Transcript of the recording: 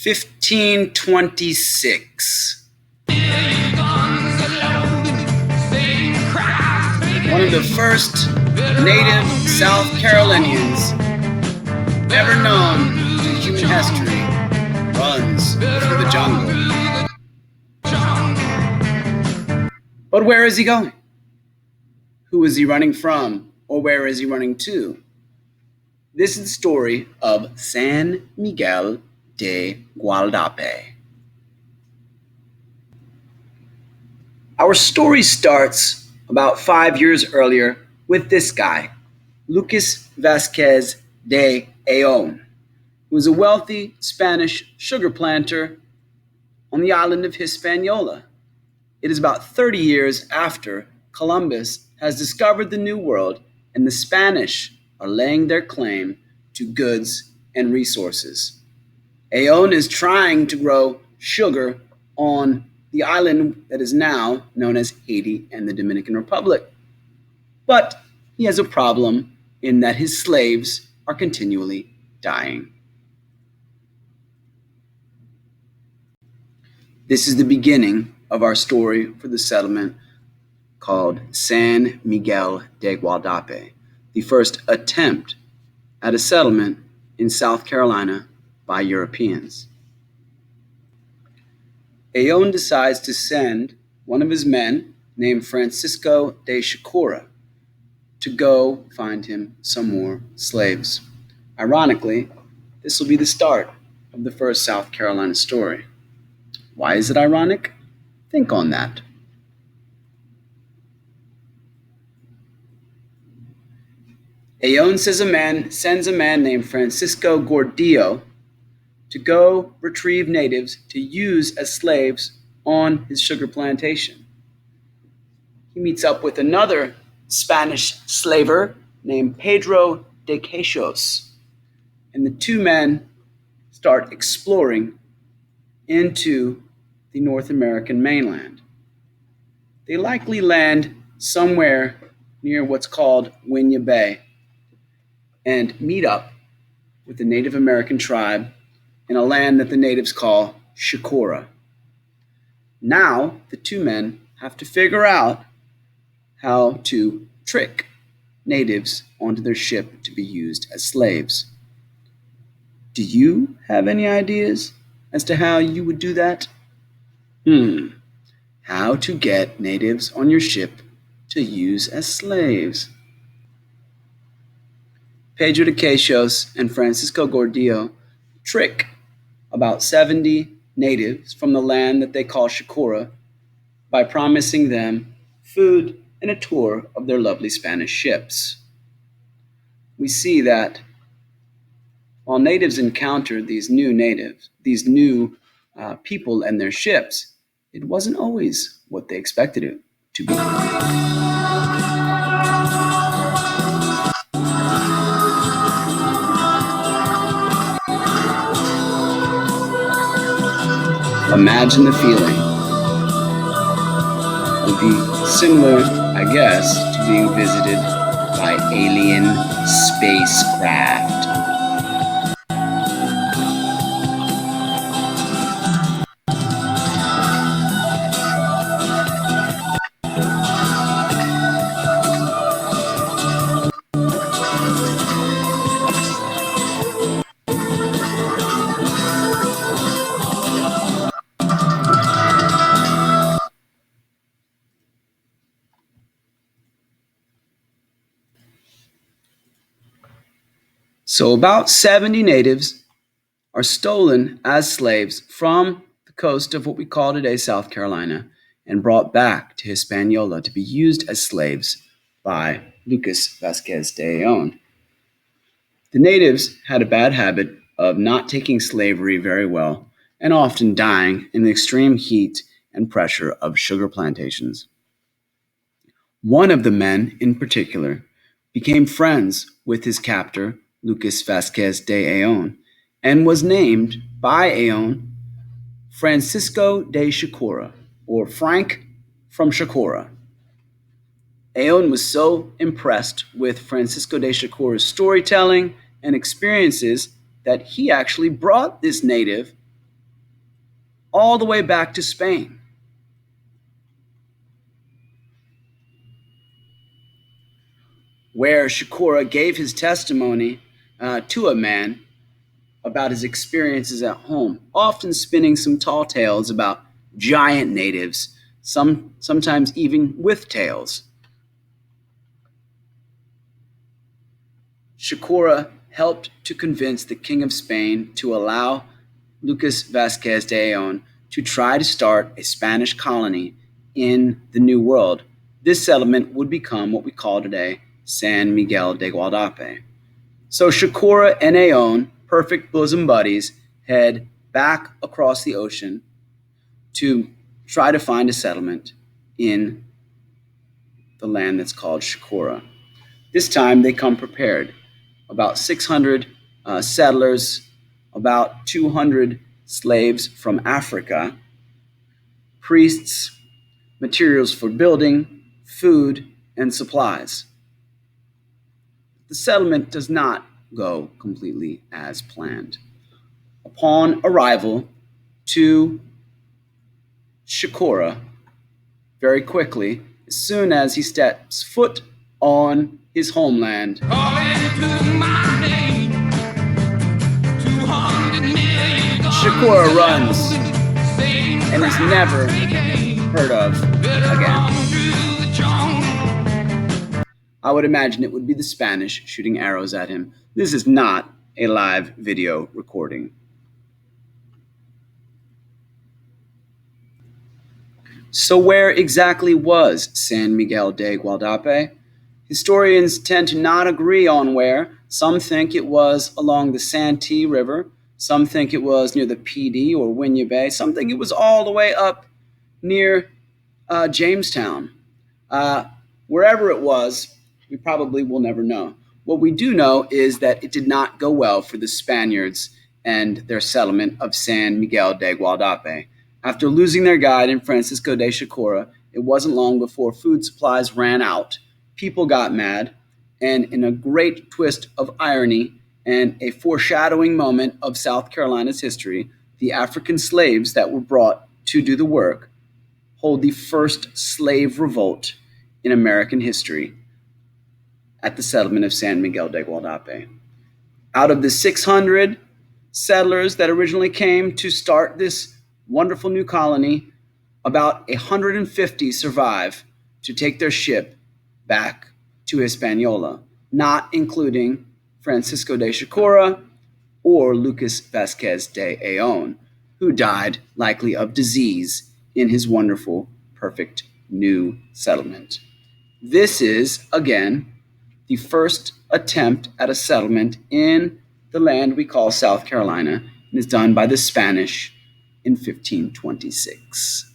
1526. One of the first native South Carolinians ever known in human history runs through the jungle. But where is he going? Who is he running from, or where is he running to? This is the story of San Miguel de Gualdape. Our story starts about 5 years earlier with this guy, Lucas Vasquez de Ayon, who was a wealthy Spanish sugar planter on the island of Hispaniola. It is about 30 years after Columbus has discovered the New World, and the Spanish are laying their claim to goods and resources. Ayon is trying to grow sugar on the island that is now known as Haiti and the Dominican Republic. But he has a problem in that his slaves are continually dying. This is the beginning of our story for the settlement called San Miguel de Gualdape, the first attempt at a settlement in South Carolina by Europeans. Ayon decides to send one of his men named Francisco de Chicora to go find him some more slaves. Ironically, this will be the start of the first South Carolina story. Why is it ironic? Think on that. Ayon sends a man named Francisco Gordillo to go retrieve natives to use as slaves on his sugar plantation. He meets up with another Spanish slaver named Pedro de Queixos, and the two men start exploring into the North American mainland. They likely land somewhere near what's called Winya Bay and meet up with the Native American tribe in a land that the natives call Chicora. Now, the two men have to figure out how to trick natives onto their ship to be used as slaves. Do you have any ideas as to how you would do that? How to get natives on your ship to use as slaves. Pedro de Queixos and Francisco Gordillo trick about 70 natives from the land that they call Chicora by promising them food and a tour of their lovely Spanish ships. We see that while natives encountered these new people and their ships, it wasn't always what they expected it to be. Imagine the feeling. It would be similar, I guess, to being visited by alien spacecraft. So about 70 natives are stolen as slaves from the coast of what we call today South Carolina and brought back to Hispaniola to be used as slaves by Lucas Vasquez de Ayon. The natives had a bad habit of not taking slavery very well and often dying in the extreme heat and pressure of sugar plantations. One of the men in particular became friends with his captor, Lucas Vasquez de Ayon, and was named by Ayon Francisco de Chicora, or Frank from Chicora. Ayon was so impressed with Francisco de Chicora's storytelling and experiences that he actually brought this native all the way back to Spain. Where Shakura gave his testimony to a man about his experiences at home, often spinning some tall tales about giant natives, sometimes even with tails. Shakura helped to convince the King of Spain to allow Lucas Vasquez de Ayllón to try to start a Spanish colony in the New World. This settlement would become what we call today San Miguel de Gualdape. So Shakura and Ayllón, perfect bosom buddies, head back across the ocean to try to find a settlement in the land that's called Shakura. This time they come prepared. About 600 settlers, about 200 slaves from Africa, priests, materials for building, food, and supplies. The settlement does not go completely as planned. Upon arrival to Shakura, very quickly, as soon as he steps foot on his homeland, Shakura runs and is never heard of again. I would imagine it would be the Spanish shooting arrows at him. This is not a live video recording. So where exactly was San Miguel de Gualdape? Historians tend to not agree on where. Some think it was along the Santee River. Some think it was near the PD or Winya Bay. Some think it was all the way up near Jamestown. Wherever it was, we probably will never know. What we do know is that it did not go well for the Spaniards and their settlement of San Miguel de Gualdape. After losing their guide in Francisco de Shakura, it wasn't long before food supplies ran out. People got mad, and in a great twist of irony and a foreshadowing moment of South Carolina's history, the African slaves that were brought to do the work hold the first slave revolt in American history at the settlement of San Miguel de Gualdape. Out of the 600 settlers that originally came to start this wonderful new colony, about 150 survive to take their ship back to Hispaniola, not including Francisco de Shakura or Lucas Vasquez de Ayllón, who died likely of disease in his wonderful, perfect new settlement. This is, again, the first attempt at a settlement in the land we call South Carolina, and is done by the Spanish in 1526.